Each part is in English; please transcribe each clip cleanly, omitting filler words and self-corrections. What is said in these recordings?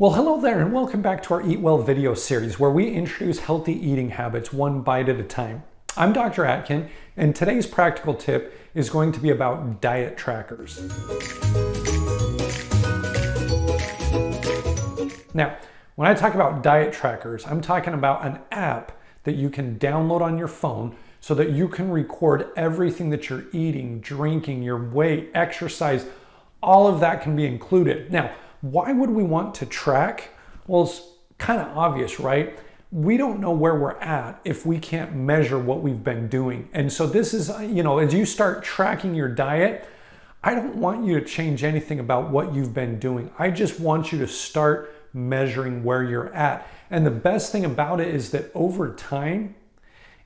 Well, hello there and welcome back to our Eat Well video series where we introduce healthy eating habits one bite at a time. I'm Dr. Atkin and today's practical tip is going to be about diet trackers. Now, when I talk about diet trackers, I'm talking about an app that you can download on your phone so that you can record everything that you're eating, drinking, your weight, exercise, all of that can be included. Now, why would we want to track? Well, it's kind of obvious, right? We don't know where we're at if we can't measure what we've been doing. And so this is, as you start tracking your diet, I don't want you to change anything about what you've been doing. I just want you to start measuring where you're at. And the best thing about it is that over time,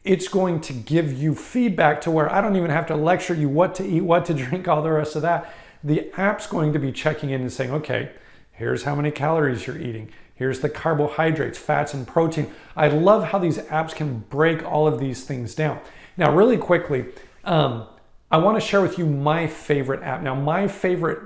it's going to give you feedback to where I don't even have to lecture you what to eat, what to drink, all the rest of that. The app's going to be checking in and saying, okay, here's how many calories you're eating. Here's the carbohydrates, fats, and protein. I love how these apps can break all of these things down. Now, really quickly, I want to share with you my favorite app. Now, my favorite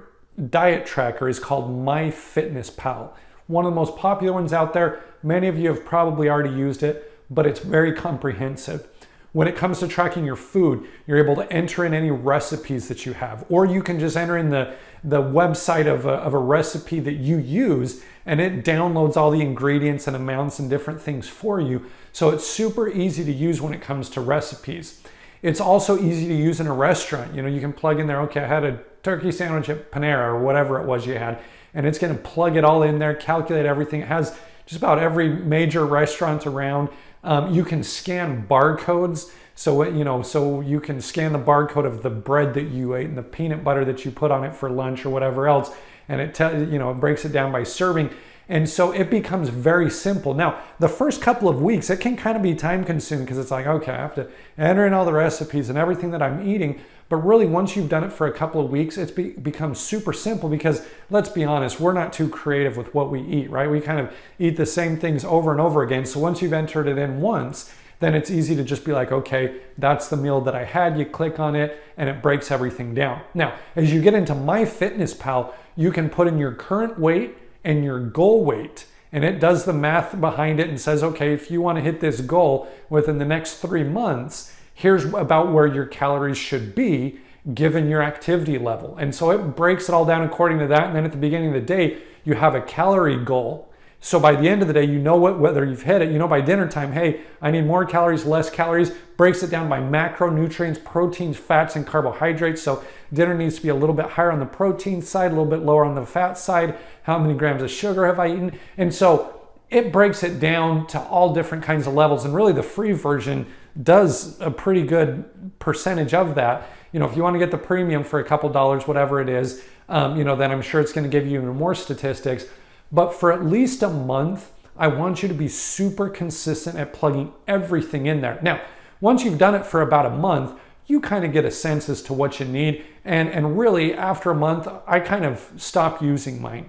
diet tracker is called MyFitnessPal. One of the most popular ones out there. Many of you have probably already used it, but it's very comprehensive. When it comes to tracking your food, you're able to enter in any recipes that you have, or you can just enter in the website of a recipe that you use, and it downloads all the ingredients and amounts and different things for you. So it's super easy to use when it comes to recipes. It's also easy to use in a restaurant. You can plug in there, okay, I had a turkey sandwich at Panera or whatever it was you had, and it's going to plug it all in there, calculate everything. It has just about every major restaurant around. You can scan barcodes, so you can scan the barcode of the bread that you ate and the peanut butter that you put on it for lunch or whatever else, and it breaks it down by serving, and so it becomes very simple. Now, the first couple of weeks, it can kind of be time consuming because it's like, okay, I have to enter in all the recipes and everything that I'm eating. But really, once you've done it for a couple of weeks, it's becomes super simple because, let's be honest, we're not too creative with what we eat, right? We kind of eat the same things over and over again. So once you've entered it in once, then it's easy to just be like, okay, that's the meal that I had. You click on it and it breaks everything down. Now, as you get into MyFitnessPal, you can put in your current weight and your goal weight, and it does the math behind it and says, okay, if you want to hit this goal within the next 3 months, here's about where your calories should be given your activity level. And so it breaks it all down according to that. And then at the beginning of the day, you have a calorie goal. So by the end of the day, you know whether you've hit it. By dinner time, hey, I need more calories, less calories. Breaks it down by macronutrients, proteins, fats, and carbohydrates. So dinner needs to be a little bit higher on the protein side, a little bit lower on the fat side. How many grams of sugar have I eaten? And so it breaks it down to all different kinds of levels. And really the free version does a pretty good percentage of that. If you want to get the premium for a couple dollars, whatever it is, then I'm sure it's going to give you even more statistics. But for at least a month, I want you to be super consistent at plugging everything in there. Now, once you've done it for about a month, you kind of get a sense as to what you need. And really, after a month, I kind of stopped using mine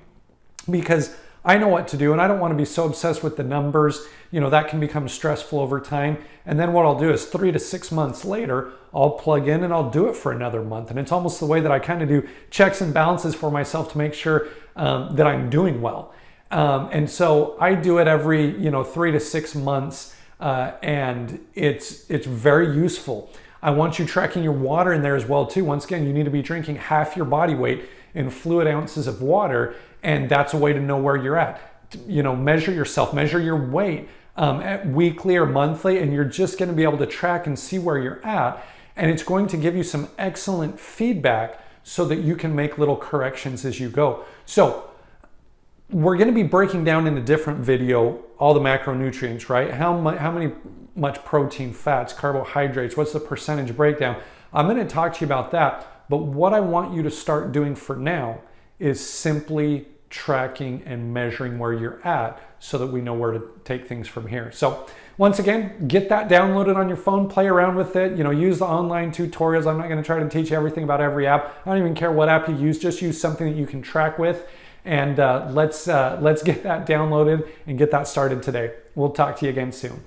because I know what to do and I don't want to be so obsessed with the numbers. That can become stressful over time. And then what I'll do is 3 to 6 months later, I'll plug in and I'll do it for another month. And it's almost the way that I kind of do checks and balances for myself to make sure that I'm doing well. And so I do it every 3 to 6 months, and it's very useful. I want you tracking your water in there as well too. Once again, you need to be drinking half your body weight in fluid ounces of water, and that's a way to know where you're at. Measure yourself, measure your weight weekly or monthly, and you're just going to be able to track and see where you're at. And it's going to give you some excellent feedback so that you can make little corrections as you go. So we're going to be breaking down in a different video all the macronutrients, right? How much protein, fats, carbohydrates, what's the percentage breakdown? I'm going to talk to you about that. But what I want you to start doing for now is simply tracking and measuring where you're at so that we know where to take things from here. So once again, get that downloaded on your phone, play around with it, use the online tutorials. I'm not going to try to teach you everything about every app. I don't even care what app you use, just use something that you can track with. And let's get that downloaded and get that started today. We'll talk to you again soon.